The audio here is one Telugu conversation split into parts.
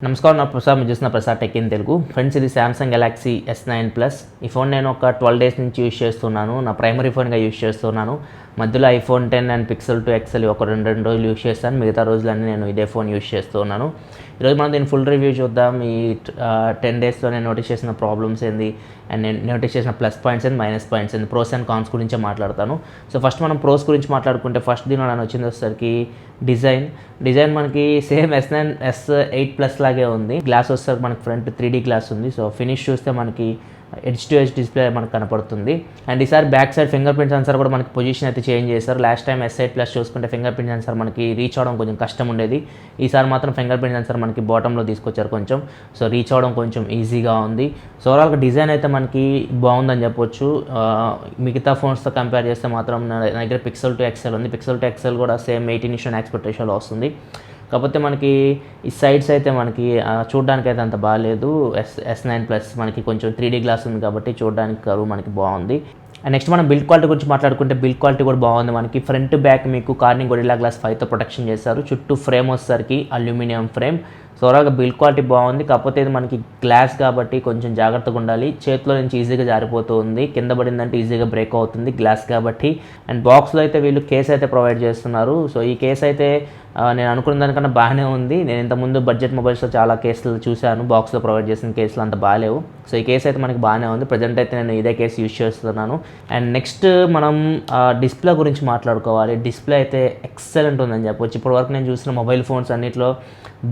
నమస్కారం, నా ప్రసాద్. మీరు చూసిన Prasad tech in Telugu. Friends, ఇది సామ్సంగ్ గెలాక్సీ S9 ప్లస్. ఈ ఫోన్ నేను ఒక 12 డేస్ నుంచి యూజ్ చేస్తున్నాను. నా ప్రైమరీ ఫోన్గా యూజ్ చేస్తున్నాను. మధ్యలో iPhone 10 అండ్ Pixel 2 XL ఒక రెండు రోజులు యూజ్ చేస్తాను. మిగతా రోజులన్నీ నేను ఇదే ఫోన్ యూజ్ చేస్తున్నాను. ఈరోజు మనం దీని ఫుల్ రివ్యూ చూద్దాం. ఈ 10 డేస్లో నేను నోటీస్ చేసిన ప్రాబ్లమ్స్ ఏంది, అండ్ నేను నోటీస్ చేసిన plus points and minus points ఏంది, ప్రోస్ అండ్ కాన్స్ గురించే మాట్లాడతాను. సో ఫస్ట్ మనం ప్రోస్ గురించి మాట్లాడుకుంటే, ఫస్ట్ దీనిలో నేను వచ్చింది వచ్చేసరికి డిజైన్ మనకి సేమ్ S9 S8 ప్లస్ లాగే ఉంది. గ్లాస్ వచ్చేసరికి మనకి ఫ్రంట్ 3D గ్లాస్ ఉంది. సో ఫినిష్ చూస్తే మనకి ఎడ్జ్ టు ఎడ్జ్ డిస్ప్లే మనకు కనపడుతుంది. అండ్ ఈసారి back side finger print censor కూడా మనకి పొజిషన్ అయితే చేంజ్ చేశారు. లాస్ట్ టైం S8 ప్లస్ చూసుకుంటే ఫింగర్ ప్రింట్ సెన్సార్ మనకి రీచ్ అవడం కొంచెం కష్టం ఉండేది. ఈసారి మాత్రం ఫింగర్ ప్రింట్ సెన్సార్ మనకి బాటంలో తీసుకొచ్చారు కొంచెం. సో రీచ్ అవడం కొంచెం ఈజీగా ఉంది. సో ఓవరాల్గా డిజైన్ అయితే మనకి బాగుందని చెప్పొచ్చు. మిగతా ఫోన్స్తో కంపేర్ చేస్తే మాత్రం నా దగ్గర Pixel 2 XL ఉంది. Pixel 2 XL కూడా సేమ్ 18:9 ఆస్పెక్ట్ రేషియోలో వస్తుంది. కాకపోతే మనకి ఈ సైడ్స్ అయితే మనకి చూడడానికి అయితే అంత బాగాలేదు. S9 ప్లస్ మనకి కొంచెం 3D గ్లాస్ ఉంది కాబట్టి చూడడానికి కరువు మనకి బాగుంది. అండ్ నెక్స్ట్ మనం బిల్డ్ క్వాలిటీ గురించి మాట్లాడుకుంటే, బిల్డ్ క్వాలిటీ కూడా బాగుంది. మనకి ఫ్రంట్ బ్యాక్ మీకు కార్నింగ్ గొరిల్లా గ్లాస్ 5తో ప్రొటెక్షన్ చేశారు. చుట్టూ ఫ్రేమ్ వచ్చేసరికి అల్యూమినియం ఫ్రేమ్. సో ఓవరాల్గా బిల్డ్ క్వాలిటీ బాగుంది. కాకపోతే ఇది మనకి గ్లాస్ కాబట్టి కొంచెం జాగ్రత్తగా ఉండాలి. చేతిలో నుంచి ఈజీగా జారిపోతూ ఉంది. కింద పడిందంటే ఈజీగా బ్రేక్ అవుతుంది గ్లాస్ కాబట్టి. అండ్ బాక్స్లో అయితే వీళ్ళు కేస్ అయితే ప్రొవైడ్ చేస్తున్నారు. సో ఈ కేస్ అయితే నేను అనుకున్న దానికన్నా బాగానే ఉంది. నేను ఇంతకుముందు బడ్జెట్ మొబైల్స్లో చాలా కేసులు చూశాను, బాక్స్లో ప్రొవైడ్ చేసిన కేసులు అంత బాగాలేవు. సో ఈ కేసు అయితే మనకి బాగానే ఉంది. ప్రజెంట్ అయితే నేను ఇదే కేసు యూజ్ చేస్తున్నాను. అండ్ నెక్స్ట్ మనం డిస్ప్లే గురించి మాట్లాడుకోవాలి. డిస్ప్లే అయితే ఎక్సలెంట్ ఉందని చెప్పొచ్చు. ఇప్పటివరకు నేను చూసిన మొబైల్ ఫోన్స్ అన్నింటిలో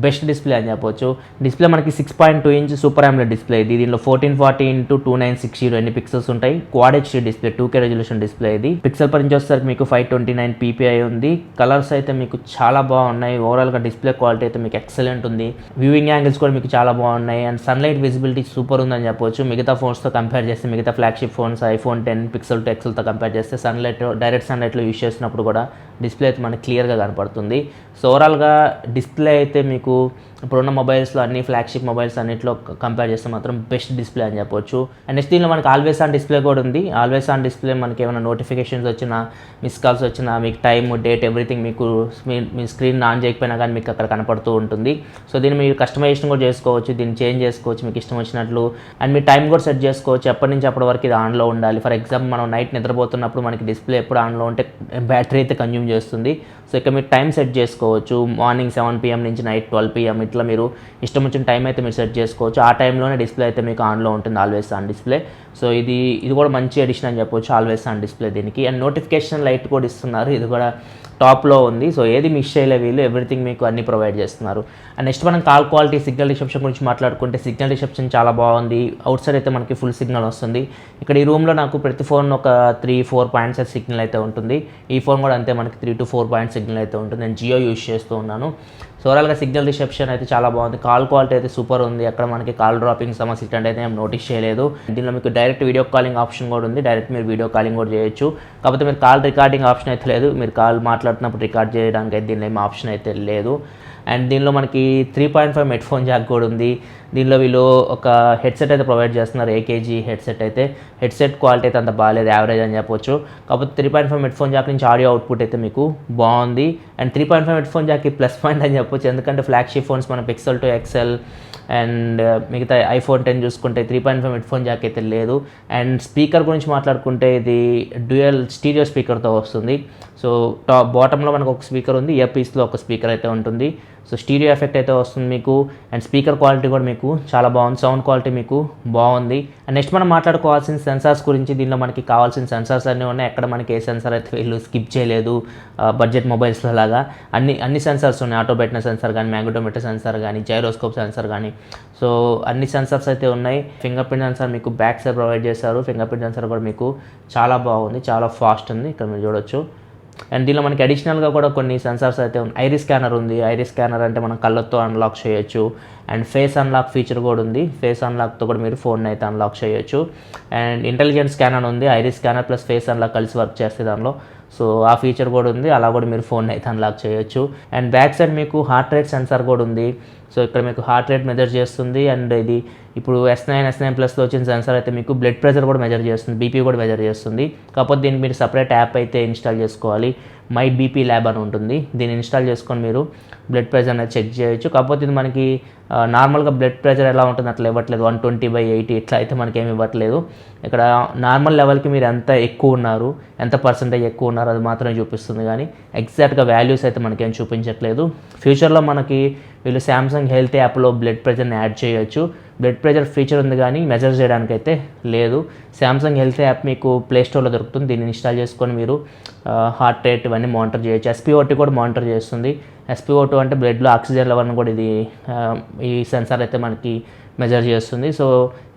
బెస్ట్ డిస్ప్లే అని చెప్పొచ్చు. డిస్ప్లే మనకి 6.2 ఇంచ్ సూపర్ AMOLED డిస్ప్లే ఇది. దీనిలో 1440x2960 ఎన్ని పిక్సెల్స్ ఉంటాయి. Quad HD display, 2K resolution display ఇది. పిక్సెల్ పర్ ఇంచ్ వచ్చేసరికి మీకు 529 PPI ఉంది. కలర్స్ అయితే మీకు చాలా బాగున్నాయి. ఓవరాల్గా డిస్ప్లే క్వాలిటీ అయితే మీకు ఎక్సలెంట్ ఉంది. వ్యూయింగ్ యాంగిల్స్ కూడా మీకు చాలా బాగున్నాయి. అండ్ సన్లైట్ విజిబిలిటీ సూపర్ ఉందని చెప్పొచ్చు. మిగతా ఫోన్స్తో కంపేర్ చేస్తే, మిగతా ఫ్లాగ్షిప్ ఫోన్స్ iPhone 10 Pixel 2 XLతో కంపేర్ చేస్తే డైరెక్ట్ సన్లైట్లో యూజ్ చేసినప్పుడు కూడా డిస్ప్లే అయితే మనకి క్లియర్గా కనపడుతుంది. సో ఓవరాల్గా డిస్ప్లే అయితే మీకు ఇప్పుడున్న మొబైల్స్లో అన్ని ఫ్లాగ్షిప్ మొబైల్స్ అన్నింటిలో కంపేర్ చేస్తే మాత్రం బెస్ట్ డిస్ప్లే అని చెప్పొచ్చు. అండ్ నెక్స్ట్ దీనిలో మనకి ఆల్వేస్ ఆన్ డిస్ప్లే కూడా ఉంది. ఆల్వేస్ ఆన్ డిస్ప్లే మనకి ఏమైనా నోటిఫికేషన్స్ వచ్చినా, మిస్ కాల్స్ వచ్చినా, మీకు టైమ్, డేట్, ఎవ్రీథింగ్ మీకు మీ స్క్రీన్ ఆన్ చేయకపోయినా కానీ మీకు అక్కడ కనపడుతూ ఉంటుంది. సో దీన్ని మీరు కస్టమైజేషన్ కూడా చేసుకోవచ్చు, దీన్ని చేంజ్ చేసుకోవచ్చు మీకు ఇష్టం వచ్చినట్లు. అండ్ మీ టైం కూడా సెట్ చేసుకోవచ్చు, ఎప్పటి నుంచి అప్పటి వరకు ఇది ఆన్లో ఉండాలి. ఫర్ ఎగ్జాంపుల్ మనం నైట్ నిద్రపోతున్నప్పుడు మనకి డిస్ప్లే ఎప్పుడు ఆన్లో ఉంటే బ్యాటరీ అయితే కన్జ్యూమ్ చేస్తుంది. సో ఇక్కడ మీరు టైం సెట్ చేసుకోవచ్చు. మార్నింగ్ 7 PM నుంచి నైట్ 12 PM ఇట్లా మీరు ఇష్టం వచ్చిన టైం అయితే మీరు సెట్ చేసుకోవచ్చు. ఆ టైంలోనే డిస్ప్లే అయితే మీకు ఆన్లో ఉంటుంది, ఆల్వేస్ ఆన్ డిస్ప్లే. సో ఇది కూడా మంచి ఎడిషన్ అని చెప్పొచ్చు, ఆల్వేస్ ఆన్ డిస్ప్లే దీనికి. అండ్ నోటిఫికేషన్ లైట్ కూడా ఇస్తున్నారు, ఇది కూడా టాప్లో ఉంది. సో ఏది మిస్ చేయలే వీళ్ళు, ఎవ్రీథింగ్ మీకు అన్ని ప్రొవైడ్ చేస్తున్నారు. అండ్ నెక్స్ట్ మనం కాల్ క్వాలిటీ, సిగ్నల్ రిసెప్షన్ గురించి మాట్లాడుకుంటే, సిగ్నల్ రిసెప్షన్ చాలా బాగుంది. అవుట్ సైడ్ అయితే మనకి ఫుల్ సిగ్నల్ వస్తుంది. ఇక్కడ ఈ రూమ్లో నాకు ప్రతి ఫోన్ ఒక 3-4 పాయింట్స్ సిగ్నల్ అయితే ఉంటుంది. ఈ ఫోన్ కూడా అంతే, మనకి 3-4 పాయింట్స్ సిగ్నల్ అయితే ఉంటుంది. నేను జియో యూజ్ చేస్తూ ఉన్నాను. సో ఓవరాల్గా సిగ్నల్ రిసెప్షన్ అయితే చాలా బాగుంది. కాల్ క్వాలిటీ అయితే సూపర్ ఉంది. అక్కడ మనకి కాల్ డ్రాపింగ్ సమస్య ఇట్లాంటి అయితే నేను నోటీస్ చేయలేదు. దీనిలో మీకు డైరెక్ట్ వీడియో కాలింగ్ ఆప్షన్ కూడా ఉంది. డైరెక్ట్ మీరు వీడియో కాలింగ్ కూడా చేయొచ్చు. కాకపోతే మీరు కాల్ రికార్డింగ్ ఆప్షన్ అయితే లేదు. మీరు కాల్ మాట్లాడుతున్నప్పుడు రికార్డ్ చేయడానికి అయితే దీనిలో ఏం ఆప్షన్ అయితే లేదు. అండ్ దీనిలో మనకి 3.5 హెడ్ఫోన్ జాక్ కూడా ఉంది. దీనిలో వీళ్ళు ఒక హెడ్సెట్ అయితే ప్రొవైడ్ చేస్తున్నారు, AKG హెడ్సెట్ అయితే. హెడ్సెట్ క్వాలిటీ అయితే అంత బాగాలేదు, యావరేజ్ అని చెప్పొచ్చు. కాకపోతే 3.5 హెడ్ఫోన్ జాక్ నుంచి ఆడియో అవుట్పుట్ అయితే మీకు బాగుంది. అండ్ 3.5 హెడ్ఫోన్ జాక్కి ప్లస్ పాయింట్ అని చెప్పొచ్చు, ఎందుకంటే ఫ్లాగ్షిప్ ఫోన్స్ మన Pixel 2 XL అండ్ మిగతా iPhone 10 చూసుకుంటే 3.5 హెడ్ఫోన్ జాక్ అయితే లేదు. అండ్ స్పీకర్ గురించి మాట్లాడుకుంటే, ఇది డ్యూయల్ స్టీరియో స్పీకర్తో వస్తుంది. సో బాటంలో మనకు ఒక స్పీకర్ ఉంది, ఇయర్ పీస్లో ఒక స్పీకర్ అయితే ఉంటుంది. సో స్టీరియో ఎఫెక్ట్ అయితే వస్తుంది మీకు. అండ్ స్పీకర్ క్వాలిటీ కూడా మీకు చాలా బాగుంది, సౌండ్ క్వాలిటీ మీకు బాగుంది. అండ్ నెక్స్ట్ మనం మాట్లాడుకోవాల్సిన సెన్సార్స్ గురించి. దీనిలో మనకి కావాల్సిన సెన్సార్స్ అన్నీ ఉన్నాయి. ఎక్కడ మనకి ఏ సెన్సార్ అయితే వీళ్ళు స్కిప్ చేయలేదు, బడ్జెట్ మొబైల్స్లో లాగా అన్ని సెన్సార్స్ ఉన్నాయి. ఆటో బ్రైట్నెస్ సెన్సార్ కానీ, మ్యాగ్నెటోమీటర్ సెన్సార్ కానీ, జైరోస్కోప్ సెన్సార్ కానీ, సో అన్ని సెన్సార్స్ అయితే ఉన్నాయి. ఫింగర్ ప్రింట్ సెన్సార్ మీకు బ్యాక్ సైడ్ ప్రొవైడ్ చేశారు. ఫింగర్ ప్రింట్ సెన్సార్ కూడా మీకు చాలా బాగుంది, చాలా ఫాస్ట్ ఉంది, ఇక్కడ మీరు చూడొచ్చు. అండ్ దీనిలో మనకి అడిషనల్గా కూడా కొన్ని సెన్సార్స్ అయితే ఉన్నాయి. ఐరిస్ స్కానర్ ఉంది. ఐరిస్ స్కానర్ అంటే మనం కళ్ళతో అన్లాక్ చేయొచ్చు. అండ్ ఫేస్ అన్లాక్ ఫీచర్ కూడా ఉంది. ఫేస్ అన్లాక్తో కూడా మీరు ఫోన్ అయితే అన్లాక్ చేయొచ్చు. అండ్ ఇంటెలిజెంట్ స్కానర్ ఉంది. Iris scanner plus face unlock కలిసి వర్క్ చేస్తే దానిలో. సో ఆ ఫీచర్ కూడా ఉంది, అలా కూడా మీరు ఫోన్ అయితే అన్లాక్ చేయొచ్చు. అండ్ బ్యాక్ సైడ్ మీకు హార్ట్ రేట్ సెన్సార్ కూడా ఉంది. సో ఇక్కడ మీకు హార్ట్ రేట్ మెజర్ చేస్తుంది. అండ్ ఇది ఇప్పుడు S9 Plus వచ్చిన సెన్సార్ అయితే మీకు బ్లడ్ ప్రెషర్ కూడా మెజర్ చేస్తుంది, బీపీ కూడా మెజర్ చేస్తుంది. కాకపోతే దీనికి మీరు సపరేట్ యాప్ అయితే ఇన్స్టాల్ చేసుకోవాలి. మై బీపీ ల్యాబ్ అని ఉంటుంది. దీన్ని ఇన్స్టాల్ చేసుకొని మీరు బ్లడ్ ప్రెషర్ అనేది చెక్ చేయొచ్చు. కాకపోతే ఇది మనకి నార్మల్గా బ్లడ్ ప్రెషర్ ఎలా ఉంటుంది అట్లా ఇవ్వట్లేదు, 120/80 ఇట్లా అయితే మనకి ఏమి ఇవ్వట్లేదు. ఇక్కడ నార్మల్ లెవెల్కి మీరు ఎంత ఎక్కువ ఉన్నారు, ఎంత పర్సెంటేజ్ ఎక్కువ ఉన్నారు అది మాత్రమే చూపిస్తుంది, కానీ ఎగ్జాక్ట్గా వాల్యూస్ అయితే మనకేం చూపించట్లేదు. ఫ్యూచర్లో మనకి వీళ్ళు శాంసంగ్ హెల్త్ యాప్లో బ్లడ్ ప్రెషర్ని యాడ్ చేయొచ్చు. బ్లడ్ ప్రెషర్ ఫీచర్ ఉంది కానీ మెజర్ చేయడానికి అయితే లేదు. శాంసంగ్ హెల్త్ యాప్ మీకు ప్లేస్టోర్లో దొరుకుతుంది. దీన్ని ఇన్స్టాల్ చేసుకొని మీరు హార్ట్ రేట్ ఇవన్నీ మానిటర్ చేయొచ్చు. SpO2 కూడా మానిటర్ చేస్తుంది. SpO2 అంటే బ్లడ్లో ఆక్సిజన్ లెవెల్ని కూడా ఇది ఈ సెన్సార్ అయితే మనకి మెజర్ చేస్తుంది. సో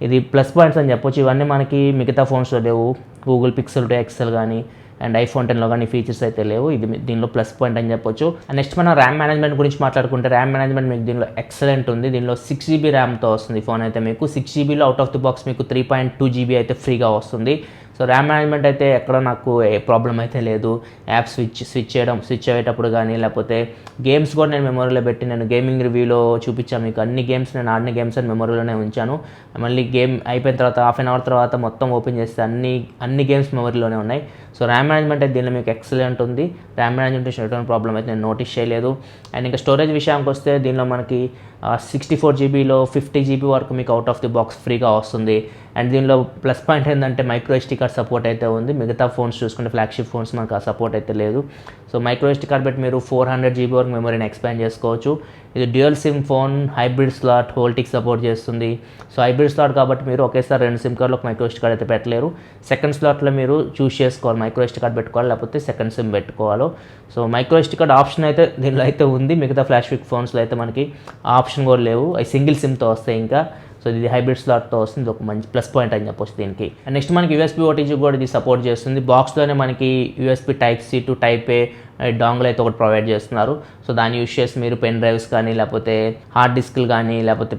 ఇది ప్లస్ పాయింట్స్ అని చెప్పొచ్చు. ఇవన్నీ మనకి మిగతా ఫోన్స్లో లేవు. గూగుల్ Pixel 2 XL కానీ అండ్ iPhone 10లో కానీ ఫీచర్స్ అయితే లేవు. ఇది దీనిలో ప్లస్ పాయింట్ అని చెప్పొచ్చు. అండ్ నెక్స్ట్ మనం ర్యామ్ మేనేజ్మెంట్ గురించి మాట్లాడుకుంటే, ర్యామ్ మేనేజ్మెంట్ మీకు దీనిలో ఎక్సలెంట్ ఉంది. దీనిలో 6GB ర్యామ్తో వస్తుంది ఫోన్ అయితే మీకు. 6GBలో అవుట్ ఆఫ్ ది బాక్స్ మీకు 3.2GB అయితే ఫ్రీగా వస్తుంది. సో ర్యామ్ మేనేజ్మెంట్ అయితే ఎక్కడ నాకు ఏ ప్రాబ్లం అయితే లేదు. యాప్ స్విచ్ అయ్యేటప్పుడు కానీ, లేకపోతే గేమ్స్ కూడా నేను మెమొరీలో పెట్టి, నేను గేమింగ్ రివ్యూలో చూపించాను మీకు. అన్ని గేమ్స్ నేను ఆడిన గేమ్స్ అని మెమొరీలోనే ఉంచాను. మళ్ళీ గేమ్ అయిపోయిన తర్వాత హాఫ్ అన్ అవర్ తర్వాత మొత్తం ఓపెన్ చేస్తే అన్ని గేమ్స్ మెమొరీలోనే ఉన్నాయి. సో ర్యామ్ మేనేజ్మెంట్ అయితే దీనిలో మీకు ఎక్సలెంట్ ఉంది. ర్యామ్ మేనేజ్మెంట్ ఎటువంటి ప్రాబ్లం అయితే నేను నోటీస్ చేయలేదు. అండ్ ఇంకా స్టోరేజ్ విషయానికి వస్తే దీనిలో మనకి 64GBలో 50GB వరకు మీకు అవుట్ ఆఫ్ ది బాక్స్ ఫ్రీగా వస్తుంది. అండ్ దీనిలో ప్లస్ పాయింట్ ఏంటంటే మైక్రో SD కార్డ్ సపోర్ట్ అయితే ఉంది. మిగతా ఫోన్స్ చూసుకుంటే ఫ్లాగ్షిప్ ఫోన్స్ మనకు ఆ సపోర్ట్ అయితే లేదు. సో మైక్రో SD కార్డ్ పెట్టి మీరు 400GB వరకు మెమరీని ఎక్స్పాండ్ చేసుకోవచ్చు. ఇది dual SIM phone, hybrid slot, హోల్టిక్ సపోర్ట్ చేస్తుంది. సో హైబ్రిడ్ స్లాట్ కాబట్టి మీరు ఒకేసారి 2 సిమ్ కార్డులకు మైక్రో SD కార్డ్ అయితే పెట్టలేరు. సెకండ్ స్లాట్లో మీరు చూస్ చేసుకోవాలి, మైక్రో SD కార్డ్ పెట్టుకోవాలి లేకపోతే సెకండ్ సిమ్ పెట్టుకోవాలో. So micro SD card option అయితే దీనిలో అయితే ఉంది. మిగతా ఫ్లాగ్షిప్ ఫోన్స్లో అయితే మనకి ఆప్షన్ కూడా లేవు. అవి సింగిల్ సిమ్తో వస్తాయి ఇంకా. సో ఇది హైబ్రిడ్ స్లాట్తో వస్తుంది. ఇది ఒక మంచి ప్లస్ పాయింట్ అని చెప్పొచ్చు దీనికి. అండ్ నెక్స్ట్ మనకి USB OTG కూడా ఇది సపోర్ట్ చేస్తుంది. బాక్స్లోనే మనకి USB Type-C to Type-A dongle అయితే ఒకటి ప్రొవైడ్ చేస్తున్నారు. సో దాన్ని యూస్ చేసి మీరు పెన్ డ్రైవ్స్ కానీ, లేకపోతే హార్డ్ డిస్క్లు కానీ, లేకపోతే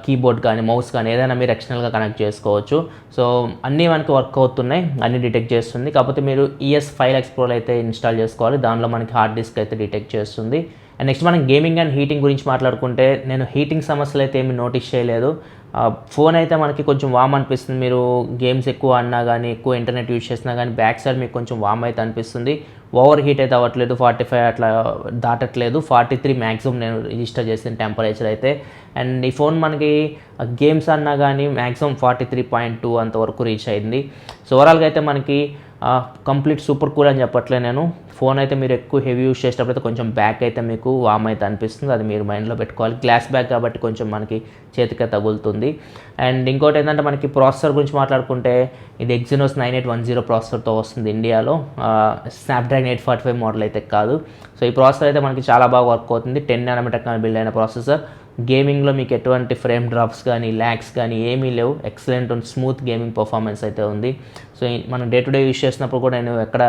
కీబోర్డ్ కానీ, మౌస్ కానీ ఏదైనా మీరు ఎక్స్టర్నల్గా కనెక్ట్ చేసుకోవచ్చు. సో అన్నీ మనకి వర్క్ అవుతున్నాయి, అన్నీ డిటెక్ట్ చేస్తుంది. కాకపోతే మీరు ES ఫైల్ ఎక్స్ప్లోరర్ అయితే ఇన్స్టాల్ చేసుకోవాలి. దానిలో మనకి హార్డ్ డిస్క్ అయితే డిటెక్ట్ చేస్తుంది. అండ్ నెక్స్ట్ మనం గేమింగ్ అండ్ హీటింగ్ గురించి మాట్లాడుకుంటే, నేను హీటింగ్ సమస్యలు అయితే ఏమి నోటీస్ చేయలేదు. ఫోన్ అయితే మనకి కొంచెం వామ్ అనిపిస్తుంది. మీరు గేమ్స్ ఎక్కువ ఆడినా కానీ, ఎక్కువ ఇంటర్నెట్ యూజ్ చేసినా కానీ బ్యాక్ సైడ్ మీకు కొంచెం వామ్ అయితే అనిపిస్తుంది. ఓవర్ హీట్ అయితే అవ్వట్లేదు, 45 అట్లా దాటట్లేదు. 43 మ్యాక్సిమం నేను రిజిస్టర్ చేసిన టెంపరేచర్ అయితే. అండ్ ఈ ఫోన్ మనకి గేమ్స్ అన్నా కానీ మ్యాక్సిమం 43.2 అంతవరకు రీచ్ అయింది. సో ఓవరాల్గా అయితే మనకి కంప్లీట్ సూపర్ కూల్ అని చెప్పట్లే నేను. ఫోన్ అయితే మీరు ఎక్కువ హెవీ యూస్ చేసేటప్పుడు అయితే కొంచెం బ్యాక్ అయితే మీకు వామ్ అయితే అనిపిస్తుంది. అది మీరు మైండ్లో పెట్టుకోవాలి. గ్లాస్ బ్యాక్ కాబట్టి కొంచెం మనకి చేతికే తగులుతుంది. అండ్ ఇంకోటి ఏంటంటే మనకి ప్రాసెసర్ గురించి మాట్లాడుకుంటే, ఇది Exynos 9810 ప్రాసెసర్తో వస్తుంది ఇండియాలో. స్నాప్డ్రాగన్ 845 మోడల్ అయితే కాదు. సో ఈ ప్రాసెసర్ అయితే మనకి చాలా బాగా వర్క్ అవుతుంది. 10nm టెక్నాలజీ బిల్డ్ అయిన ప్రాసెసర్. గేమింగ్లో మీకు ఎటువంటి ఫ్రేమ్ డ్రాప్స్ కానీ, ల్యాగ్స్ కానీ ఏమీ లేవు. Excellent and smooth gaming performance అయితే ఉంది. సో మనం డే టు డే యూస్ చేసినప్పుడు కూడా నేను ఎక్కడ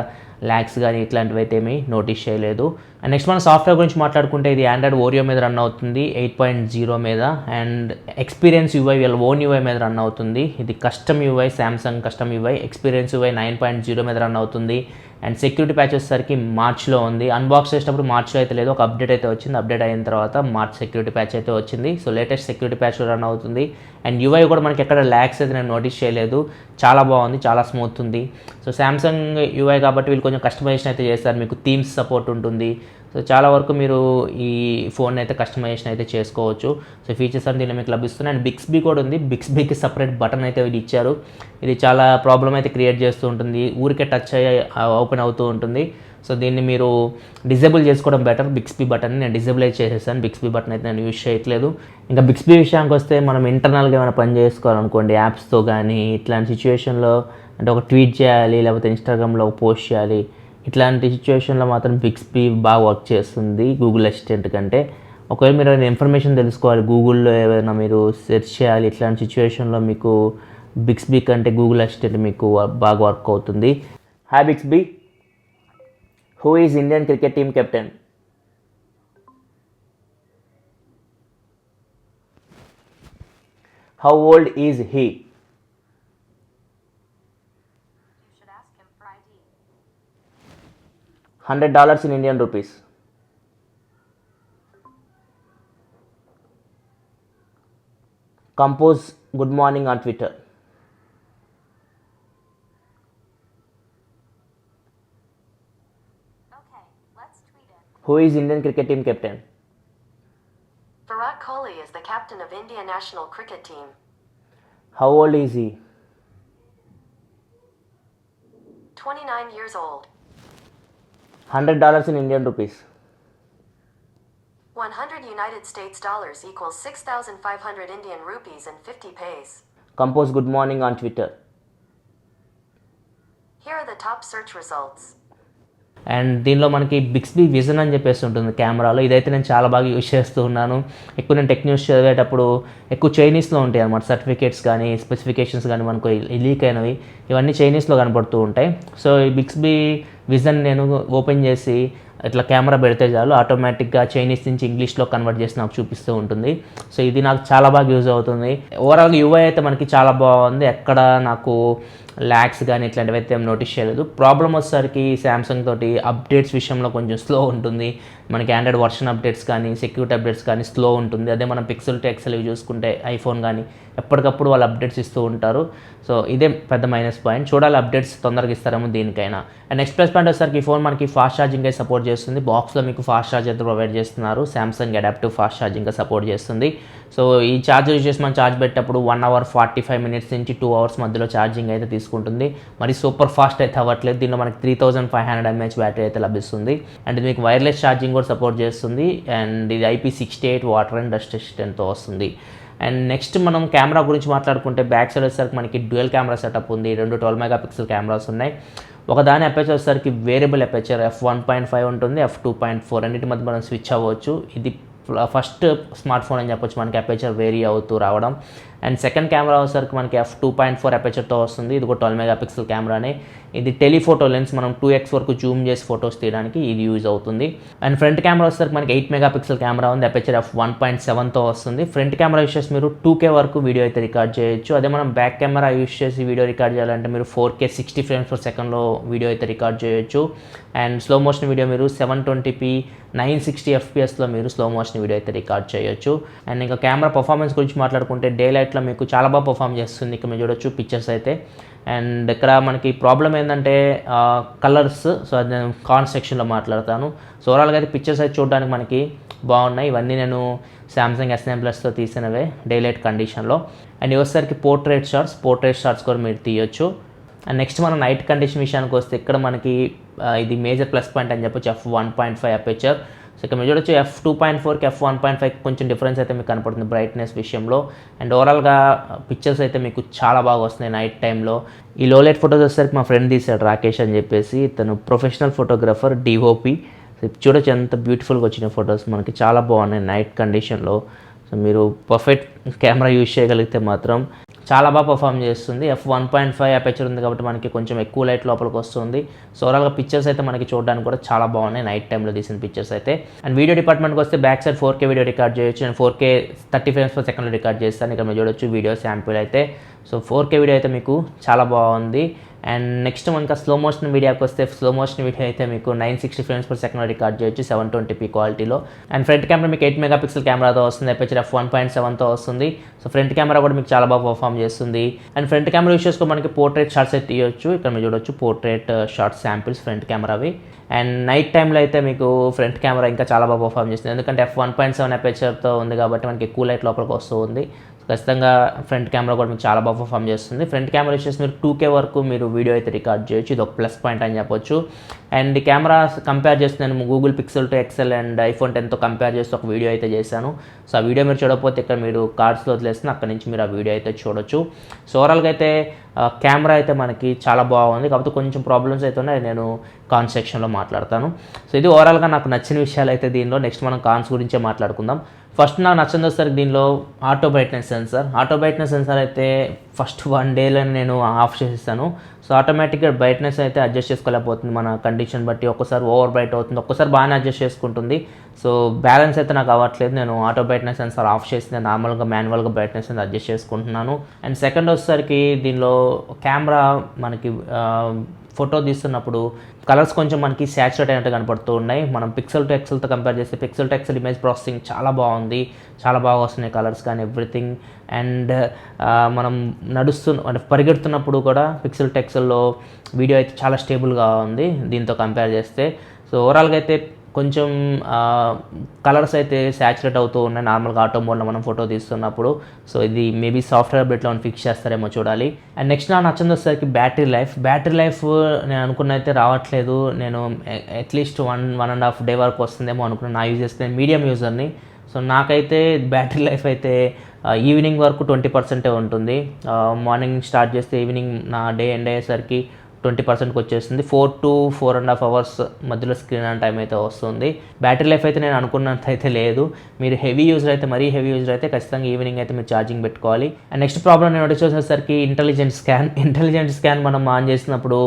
ల్యాగ్స్ కానీ ఇట్లాంటివి అయితే ఏమీ నోటీస్ చేయలేదు. అండ్ నెక్స్ట్ మన సాఫ్ట్వేర్ గురించి మాట్లాడుకుంటే, ఇది ఆండ్రాయిడ్ ఓరియో మీద రన్ అవుతుంది 8.0 మీద. అండ్ ఎక్స్పీరియన్స్ UI వీళ్ళ ఓన్ UI మీద రన్ అవుతుంది. ఇది custom UI, Samsung custom UI. Experience UI 9.0 మీద రన్ అవుతుంది. అండ్ సెక్యూరిటీ ప్యాచ్ వచ్చేసరికి మార్చ్లో ఉంది. అన్బాక్స్ చేసేటప్పుడు మార్చ్లో అయితే లేదు, ఒక అప్డేట్ అయితే వచ్చింది. అప్డేట్ అయిన తర్వాత మార్చ్ సెక్యూరిటీ ప్యాచ్ అయితే వచ్చింది. So latest security patch run అవుతుంది. అండ్ UI కూడా మనకి ఎక్కడ ల్యాగ్స్ అయితే నేను నోటీస్ చేయలేదు. చాలా బాగుంది, చాలా స్మూత్ ఉంది. సో శాంసంగ్ UI కాబట్టి వీళ్ళు కొంచెం కస్టమైజేషన్ అయితే చేస్తారు. మీకు థీమ్స్ సపోర్ట్ ఉంటుంది. సో చాలా వరకు మీరు ఈ ఫోన్ అయితే కస్టమైజేషన్ అయితే చేసుకోవచ్చు. సో ఫీచర్స్ అన్ని దీనిలో మీకు లభిస్తున్నాయి. అండ్ బిక్స్బీ కూడా ఉంది. బిక్స్బీకి సపరేట్ బటన్ అయితే ఇది ఇచ్చారు. ఇది చాలా ప్రాబ్లం అయితే క్రియేట్ చేస్తూ ఉంటుంది. ఊరికే టచ్ అయ్యి ఓపెన్ అవుతూ ఉంటుంది. సో దీన్ని మీరు డిజేబుల్ చేసుకోవడం బెటర్. బిక్స్బీ బటన్ నేను డిజేబుల్ అయితే చేసేసాను. బిక్స్బీ బటన్ అయితే నేను యూజ్ చేయట్లేదు. ఇంకా బిక్స్బీ విషయానికి వస్తే, మనం ఇంటర్నల్గా ఏమైనా పని చేసుకోవాలనుకోండి యాప్స్తో కానీ, ఇట్లాంటి సిచ్యువేషన్లో అంటే ఒక ట్వీట్ చేయాలి, లేకపోతే ఇన్స్టాగ్రామ్లో ఒక పోస్ట్ చేయాలి, ఇట్లాంటి సిచ్యువేషన్లో మాత్రం బిక్స్బీ బాగా వర్క్ చేస్తుంది గూగుల్ అసిస్టెంట్ కంటే. ఒకవేళ మీరు ఏమైనా ఇన్ఫర్మేషన్ తెలుసుకోవాలి, గూగుల్లో ఏమైనా మీరు సెర్చ్ చేయాలి, ఇట్లాంటి సిచ్యువేషన్లో మీకు బిక్స్బీ కంటే గూగుల్ అసిస్టెంట్ మీకు బాగా వర్క్ అవుతుంది. Hi Bixby, who is Indian cricket team captain? How old is he? $100 in Indian rupees. Compose good morning on Twitter. Okay, let's tweet it. Who is Indian cricket team captain? Virat Kohli is the captain of India national cricket team. How old is he? 29 years old. $100 in Indian rupees. 100 United States dollars equals 6,500 Indian rupees and 50 paise. Compose good morning on Twitter. Here are the top search results. And దీనిలో మనకి బిక్స్బీ విజన్ అని చెప్పేసి ఉంటుంది కెమెరాలో. ఇదైతే నేను చాలా బాగా యూజ్ చేస్తూ ఉన్నాను. ఎక్కువ నేను టెక్ న్యూస్ చదివేటప్పుడు ఎక్కువ చైనీస్లో ఉంటాయి అన్నమాట. సర్టిఫికేట్స్ కానీ స్పెసిఫికేషన్స్ కానీ మనకు లీక్ అయినవి ఇవన్నీ చైనీస్లో కనపడుతూ ఉంటాయి. సో ఈ బిక్స్బీ విజన్ నేను ఓపెన్ చేసి ఇట్లా కెమెరా పెడితే చాలు ఆటోమేటిక్గా చైనీస్ నుంచి ఇంగ్లీష్లో కన్వర్ట్ చేసి నాకు చూపిస్తూ ఉంటుంది. సో ఇది నాకు చాలా బాగా యూజ్ అవుతుంది. ఓవరాల్గా యూఐ అయితే మనకి చాలా బాగుంది. ఎక్కడ నాకు ల్యాగ్స్ కానీ ఇట్లాంటివి అయితే ఏం నోటీస్ చేయలేదు. ప్రాబ్లం వచ్చేసరికి శాంసంగ్ తోటి అప్డేట్స్ విషయంలో కొంచెం స్లో ఉంటుంది. మనకి ఆండ్రాయిడ్ వర్షన్ అప్డేట్స్ కానీ సెక్యూరిటీ అప్డేట్స్ కానీ స్లో ఉంటుంది. అదే మనం పిక్సెల్ టు ఎక్సెల్ చూసుకుంటే ఐఫోన్ కానీ ఎప్పటికప్పుడు వాళ్ళు అప్డేట్స్ ఇస్తూ ఉంటారు. సో ఇదే పెద్ద మైనస్ పాయింట్. చూడాలి అప్డేట్స్ తొందరగా ఇస్తారేమో దీనికైనా. అండ్ నెక్స్ట్ ప్లస్ పాయింట్ వచ్చేసరికి ఈ ఫోన్ మనకి ఫాస్ట్ ఛార్జింగ్ అయితే సపోర్ట్ చేస్తుంది. బాక్స్లో మీకు ఫాస్ట్ ఛార్జ్ అయితే ప్రొవైడ్ చేస్తున్నారు. Samsung adaptive fast charging support చేస్తుంది. సో ఈ ఛార్జర్ యూజ్ చేసి మనం ఛార్జ్ పెట్టేటప్పుడు 1 hour 45 minutes నుంచి 2 hours మధ్యలో ఛార్జింగ్ అయితే తీసుకుంటుంది. మరి సూపర్ ఫాస్ట్ అయితే అవ్వట్లేదు. దీనిలో మనకి 3500 mAh బ్యాటరీ అయితే లభిస్తుంది. అండ్ ఇది మీకు వైర్లెస్ ఛార్జింగ్ కూడా సపోర్ట్ చేస్తుంది. అండ్ ఇది IP68 వాటర్ అండ్ డస్ట్ రెసిస్టెంట్తో వస్తుంది. అండ్ నెక్స్ట్ మనం కెమెరా గురించి మాట్లాడుకుంటే బ్యాక్ సైడ్ వచ్చేసరికి మనకి డ్యూయల్ కెమెరా సెటప్ ఉంది. 2 12 MP కెమెరాస్ ఉన్నాయి. ఒకదాని అపేచర్ వచ్చేసరికి వేరియబుల్ అపేచర్ f1.5 ఉంటుంది, f2.4 రెండింటి మధ్య మనం స్విచ్ అవ్వచ్చు. ఇది ఫస్ట్ స్మార్ట్ ఫోన్ అని చెప్పొచ్చు మనకి అపేచర్ వేరీ అవుతూ రావడం. అండ్ సెకండ్ కెమెరా వచ్చేసరికి మనకి f2.4 అపేచర్తో వస్తుంది. ఇది కూడా 12 MP కెమెరానే. ఇది టెలిఫోటో లెన్స్, మనం 2x వరకు జూమ్ చేసి ఫొటోస్ తీయడానికి ఇది యూజ్ అవుతుంది. అండ్ ఫ్రంట్ కెమెరా వచ్చేసరికి మనకి 8 MP కెమెరా ఉంది. అపేచర్ f1.7తో వస్తుంది. ఫ్రంట్ కెమెరా యూజ్ చేసి మీరు 2K వరకు వీడియో అయితే రికార్డ్ చేయొచ్చు. అదే మనం బ్యాక్ కెమెరా యూజ్ చేసి వీడియో రికార్డ్ చేయాలంటే మీరు 4K 60 frames/second వీడియో అయితే రికార్డ్ చేయొచ్చు. అండ్ స్లో మోషన్ వీడియో మీరు 720p 960 fps మీరు స్లో మోషన్ వీడియో అయితే రికార్డ్ చేయొచ్చు. అండ్ ఇంకా కెమెరా పర్ఫార్మెన్స్ గురించి మాట్లాడుకుంటే డే లైట్లో మీకు చాలా బాగా పర్ఫామ్ చేస్తుంది. ఇక్కడ మీరు చూడొచ్చు పిక్చర్స్ అయితే. అండ్ ఇక్కడ మనకి ప్రాబ్లం ఏంటంటే కలర్స్. సో అది నేను కాన్స్ సెక్షన్లో మాట్లాడతాను. సో ఓవరాల్గా అయితే పిక్చర్స్ అయితే చూడడానికి మనకి బాగున్నాయి. ఇవన్నీ నేను శాంసంగ్ S9 Plusతో తీసినవే డే లైట్ కండిషన్లో. అండ్ వచ్చేసరికి పోర్ట్రేట్ షాట్స్ కూడా మీరు తీయొచ్చు. అండ్ నెక్స్ట్ మనం నైట్ కండిషన్ విషయానికి వస్తే ఇక్కడ మనకి ఇది మేజర్ ప్లస్ పాయింట్ అని చెప్పొచ్చు. f1.5 aperture. సో ఇక్కడ మీరు చూడొచ్చు f2.4కి f1.5 కొంచెం డిఫరెన్స్ అయితే మీకు కనపడుతుంది బ్రైట్నెస్ విషయంలో. అండ్ ఓవరాల్గా పిక్చర్స్ అయితే మీకు చాలా బాగా వస్తున్నాయి నైట్ టైంలో. ఈ లో లైట్ ఫోటోస్ వచ్చేసరికి మా ఫ్రెండ్ తీశాడు రాకేష్ అని చెప్పేసి. తను ప్రొఫెషనల్ ఫోటోగ్రఫర్ DOP. సో చూడొచ్చు ఎంత బ్యూటిఫుల్గా వచ్చిన ఫొటోస్ మనకి చాలా బాగున్నాయి నైట్ కండిషన్లో. సో మీరు పర్ఫెక్ట్ కెమెరా యూజ్ చేయగలిగితే మాత్రం చాలా బాగా పర్ఫామ్ చేస్తుంది. f1.5 అపేచర్ ఉంది కాబట్టి మనకి కొంచెం ఎక్కువ లైట్ లోపలికి వస్తుంది. సో ఓవరాల్గా పిక్చర్స్ అయితే మనకి చూడడానికి కూడా చాలా బాగున్నాయి నైట్ టైంలో తీసిన పిక్చర్స్ అయితే. అండ్ వీడియో డిపార్ట్మెంట్కి వస్తే back side 4K video record చేయొచ్చు. నేను 4K 30 frames/second రికార్డ్ చేస్తాను. ఇక్కడ మీరు చూడొచ్చు వీడియో శాంపుల్ అయితే. సో 4K వీడియో అయితే మీకు చాలా బాగుంది. అండ్ నెక్స్ట్ మనకి స్లో మోషన్ వీడియోకి వస్తే స్లో మోషన్ వీడియో అయితే మీకు 960 frames/second రికార్డ్ చేయొచ్చు 720p క్వాలిటీలో. అండ్ ఫ్రంట్ కెమెరా మీకు 8 MP కెమెరాతో వస్తుంది. అపేచర్ f1.7తో వస్తుంది. సో ఫ్రంట్ కెమెరా కూడా మీకు చాలా బాగా పర్ఫామ్ చేస్తుంది. అండ్ ఫ్రంట్ కెమెరా యూస్ చేసుకొని మనకి పోర్ట్రేట్ షాట్స్ అయితే తీయొచ్చు. ఇక్కడ మీరు చూడొచ్చు పోర్ట్రేట్ షార్ట్స్ శాంపిల్స్ ఫ్రంట్ కెమెరావి. అండ్ నైట్ టైంలో అయితే మీకు ఫ్రంట్ కెమెరా ఇంకా చాలా బాగా పర్ఫామ్ చేస్తుంది. ఎందుకంటే f1.7 అపేచర్తో ఉంది కాబట్టి మనకి ఎక్కువ లైట్ లోపలికి వస్తూ ఉంది. ఖచ్చితంగా ఫ్రంట్ కెమెరా కూడా మీకు చాలా బాగా పర్ఫామ్ చేస్తుంది. ఫ్రంట్ కెమెరా వచ్చేసి మీరు 2K వరకు మీరు వీడియో అయితే రికార్డ్ చేయొచ్చు. ఇది ఒక ప్లస్ పాయింట్ అని చెప్పొచ్చు. అండ్ ఈ కెమెరా కంపేర్ చేస్తే నేను Google Pixel two XL and iPhone 10తో కంపేర్ చేస్తే ఒక వీడియో అయితే చేశాను. సో ఆ వీడియో మీరు చూడకపోతే ఇక్కడ మీరు కార్డ్స్లో వదిలేస్తే అక్కడ నుంచి మీరు ఆ వీడియో అయితే చూడొచ్చు. సో ఓవరాల్గా అయితే కెమెరా అయితే మనకి చాలా బాగుంది. కాకపోతే కొంచెం ప్రాబ్లమ్స్ అయితే ఉన్నాయి, నేను కాన్స్ సెక్షన్లో మాట్లాడతాను. సో ఇది ఓవరాల్గా నాకు నచ్చిన విషయాలు అయితే దీనిలో. నెక్స్ట్ మనం కాన్స్ గురించే మాట్లాడుకుందాం. ఫస్ట్ నాకు నచ్చింది వచ్చేసరికి దీనిలో ఆటో బ్రైట్నెస్ సెన్సార్ అయితే ఫస్ట్ 1 dayలో నేను ఆఫ్ చేసేస్తాను. సో ఆటోమేటిక్గా బ్రైట్నెస్ అయితే అడ్జస్ట్ చేసుకోలేకపోతుంది మన కండిషన్ బట్టి. ఒక్కసారి ఓవర్ బ్రైట్ అవుతుంది, ఒక్కసారి బాగానే అడ్జస్ట్ చేసుకుంటుంది. సో బ్యాలెన్స్ అయితే నాకు అవ్వట్లేదు. నేను ఆటో బ్రైట్నెస్ సెన్సార్ ఆఫ్ చేసి నేను నార్మల్గా మాన్యువల్గా బ్రైట్నెస్ అయితే అడ్జస్ట్ చేసుకుంటున్నాను. అండ్ సెకండ్ వచ్చేసరికి దీనిలో కెమెరా మనకి ఫోటో తీస్తున్నప్పుడు కలర్స్ కొంచెం మనకి సాచురేట్ అయినట్టు కనపడుతూ ఉన్నాయి. మనం పిక్సెల్ టు ఎక్సెల్తో కంపేర్ చేస్తే Pixel two XL image processing చాలా బాగుంది. చాలా బాగా వస్తున్నాయి కలర్స్ కానీ ఎవ్రీథింగ్. అండ్ మనం అంటే పరిగెడుతున్నప్పుడు కూడా పిక్సెల్ టు ఎక్సెల్లో వీడియో అయితే చాలా స్టేబుల్గా ఉంది దీంతో కంపేర్ చేస్తే. సో ఓవరాల్గా అయితే కొంచెం కలర్స్ అయితే శాచురేట్ అవుతూ ఉన్నాయి నార్మల్గా ఆటో మోడ్లో మనం ఫోటో తీస్తున్నప్పుడు. సో ఇది మేబీ సాఫ్ట్వేర్ అప్డేట్లో మనం ఫిక్స్ చేస్తారేమో చూడాలి. అండ్ నెక్స్ట్ నాకు నచ్చింది వచ్చేసరికి బ్యాటరీ లైఫ్ నేను అనుకున్న అయితే రావట్లేదు. నేను అట్లీస్ట్ 1.5 డే వరకు వస్తుందేమో అనుకున్నాను. నా యూజ్ చేస్తే మీడియం యూజర్ని. సో నాకైతే బ్యాటరీ లైఫ్ అయితే ఈవినింగ్ వరకు 20% ఉంటుంది. మార్నింగ్ స్టార్ట్ చేస్తే ఈవినింగ్ నా డే ఎండ్ అయ్యేసరికి 20%కి వచ్చేస్తుంది. 4 to 4.5 hours మధ్యలో స్క్రీన్ ఆన్ టైం అయితే వస్తుంది. బ్యాటరీ లైఫ్ అయితే నేను అనుకున్నంత అయితే లేదు. మీరు హెవీ యూజర్ అయితే మరీ హెవీ యూజర్ అయితే ఖచ్చితంగా ఈవినింగ్ అయితే మీరు ఛార్జింగ్ పెట్టుకోవాలి. అండ్ నెక్స్ట్ ప్రాబ్లం నేను నోటీస్ చేసేసరికి ఇంటెలిజెంట్ స్కాన్ మనం ఆన్ చేసినప్పుడు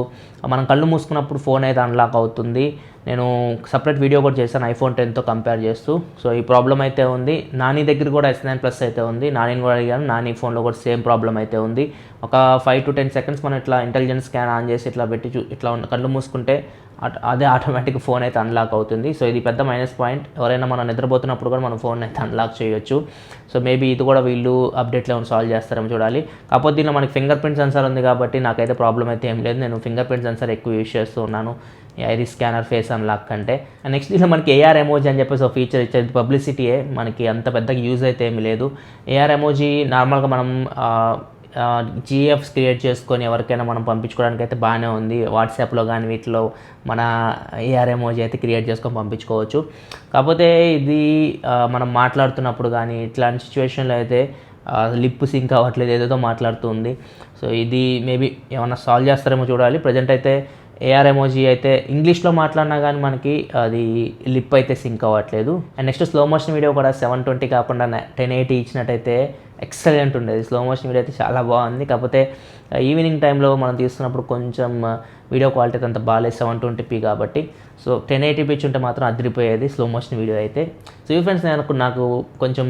మనం కళ్ళు మూసుకున్నప్పుడు ఫోన్ అయితే అన్లాక్ అవుతుంది. నేను సపరేట్ వీడియో కూడా చేశాను iPhone 10తో కంపేర్ చేస్తూ. సో ఈ ప్రాబ్లం అయితే ఉంది. నాని దగ్గర కూడా S9 Plus అయితే ఉంది. నానిని కూడా అడిగాను, నాని ఫోన్లో కూడా సేమ్ ప్రాబ్లం అయితే ఉంది. ఒక 5 to 10 seconds మనం ఇట్లా ఇంటెలిజెంట్ స్కాన్ ఆన్ చేసి ఇట్లా పెట్టి ఇట్లా కళ్ళు మూసుకుంటే అదే ఆటోమేటిక్ ఫోన్ అయితే అన్లాక్ అవుతుంది. సో ఇది పెద్ద మైనస్ పాయింట్. ఎవరైనా మనం నిద్రపోతున్నప్పుడు కూడా మనం ఫోన్ అయితే అన్లాక్ చేయొచ్చు. సో మేబీ ఇది కూడా వీళ్ళు అప్డేట్లో సాల్వ్ చేస్తారేమో చూడాలి. కాకపోతే దీనిలో మనకి ఫింగర్ ప్రింట్ సెన్సార్ ఉంది కాబట్టి నాకైతే ప్రాబ్లం అయితే ఏం లేదు. నేను ఫింగర్ ప్రింట్ సెన్సార్ ఎక్కువ యూజ్ చేస్తూ ఉన్నాను ఐరిస్ స్కానర్ ఫేస్ అన్లాక్ కంటే. అండ్ నెక్స్ట్ దీనిలో మనకి AR ఎమోజీ అని చెప్పేసి ఒక ఫీచర్ ఇచ్చేది. పబ్లిసిటీయే, మనకి అంత పెద్దగా యూజ్ అయితే ఏమి లేదు. AR ఎమోజీ నార్మల్గా మనం GFs క్రియేట్ చేసుకొని ఎవరికైనా మనం పంపించుకోవడానికి అయితే బాగానే ఉంది. వాట్సాప్లో కానీ వీటిలో మన AR ఎమోజీ అయితే క్రియేట్ చేసుకొని పంపించుకోవచ్చు. కాకపోతే ఇది మనం మాట్లాడుతున్నప్పుడు కానీ ఇట్లాంటి సిచ్యువేషన్లో అయితే లిప్ సింక్ అవ్వట్లేదు, ఏదేదో మాట్లాడుతుంది. సో ఇది మేబీ ఏమన్నా సాల్వ్ చేస్తారేమో చూడాలి. ప్రజెంట్ అయితే AR ఎమోజీ అయితే ఇంగ్లీష్లో మాట్లాడినా కానీ మనకి అది లిప్ అయితే సింక్ అవ్వట్లేదు. And next slow motion video కూడా 720 కాకుండా 1080 ఇచ్చినట్టయితే ఎక్సలెంట్ ఉండేది. స్లో మోషన్ వీడియో అయితే చాలా బాగుంది. కాకపోతే ఈవినింగ్ టైంలో మనం తీస్తున్నప్పుడు కొంచెం వీడియో క్వాలిటీ అంత బాగాలేదు 720p కాబట్టి. సో 1080p ఇచ్చుంటే మాత్రం అదిరిపోయేది స్లో మోషన్ వీడియో అయితే. సో ఈ ఫ్రెండ్స్ నాకు కొంచెం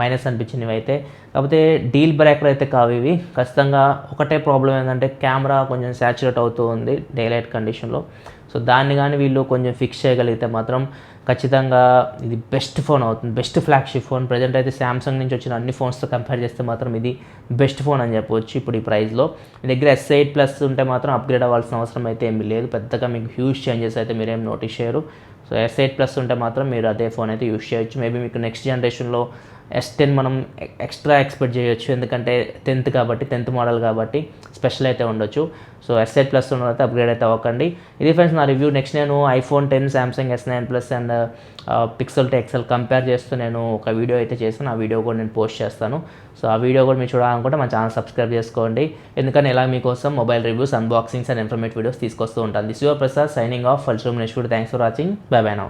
మైనస్ అనిపించినవి అయితే. కాకపోతే డీల్ బ్రేకర్ అయితే కావు ఇవి. ఖచ్చితంగా ఒకటే ప్రాబ్లం ఏంటంటే కెమెరా కొంచెం శాచురేట్ అవుతూ ఉంది డే లైట్ కండిషన్లో. సో దాన్ని కానీ వీళ్ళు కొంచెం ఫిక్స్ చేయగలిగితే మాత్రం ఖచ్చితంగా ఇది బెస్ట్ ఫోన్ అవుతుంది, బెస్ట్ ఫ్లాగ్షిప్ ఫోన్. ప్రజెంట్ అయితే శాంసంగ్ నుంచి వచ్చిన అన్ని ఫోన్స్తో కంపేర్ చేస్తే మాత్రం ఇది బెస్ట్ ఫోన్ అని చెప్పవచ్చు ఇప్పుడు ఈ ప్రైస్లో. మీ దగ్గర S8 Plus ఉంటే మాత్రం అప్గ్రేడ్ అవ్వాల్సిన అవసరం అయితే ఏమీ లేదు. పెద్దగా మీకు హ్యూజ్ చేంజెస్ అయితే మీరేం నోటీస్ చేయరు. సో S8 Plus ఉంటే మాత్రం మీరు అదే ఫోన్ అయితే యూజ్ చేయొచ్చు. మేబీ మీకు నెక్స్ట్ జనరేషన్లో S10 మనం ఎక్స్ట్రా ఎక్స్పెక్ట్ చేయొచ్చు, ఎందుకంటే 10th మోడల్ కాబట్టి స్పెషల్ అయితే ఉండొచ్చు. సో S8 Plus ఉన్నదైతే అప్గ్రేడ్ అయితే అవ్వకండి. ఇది ఫ్రెండ్స్ నా రివ్యూ. నెక్స్ట్ నేను iPhone 10, Samsung S9 Plus and Pixel two XL compare చేస్తూ నేను ఒక వీడియో అయితే చేస్తాను. ఆ వీడియో కూడా నేను పోస్ట్ చేస్తాను. సో ఆ వీడియో కూడా మీరు చూడాలనుకుంటే మన ఛానల్ సబ్స్క్రైబ్ చేసుకోండి. ఎందుకంటే ఇలా మీకోసం mobile reviews, unboxings and informative videos తీసుకొస్తూ ఉంటాను. This your Prasad signing off. ఫల్షూమ్ next. Thanks for watching. Bye bye now.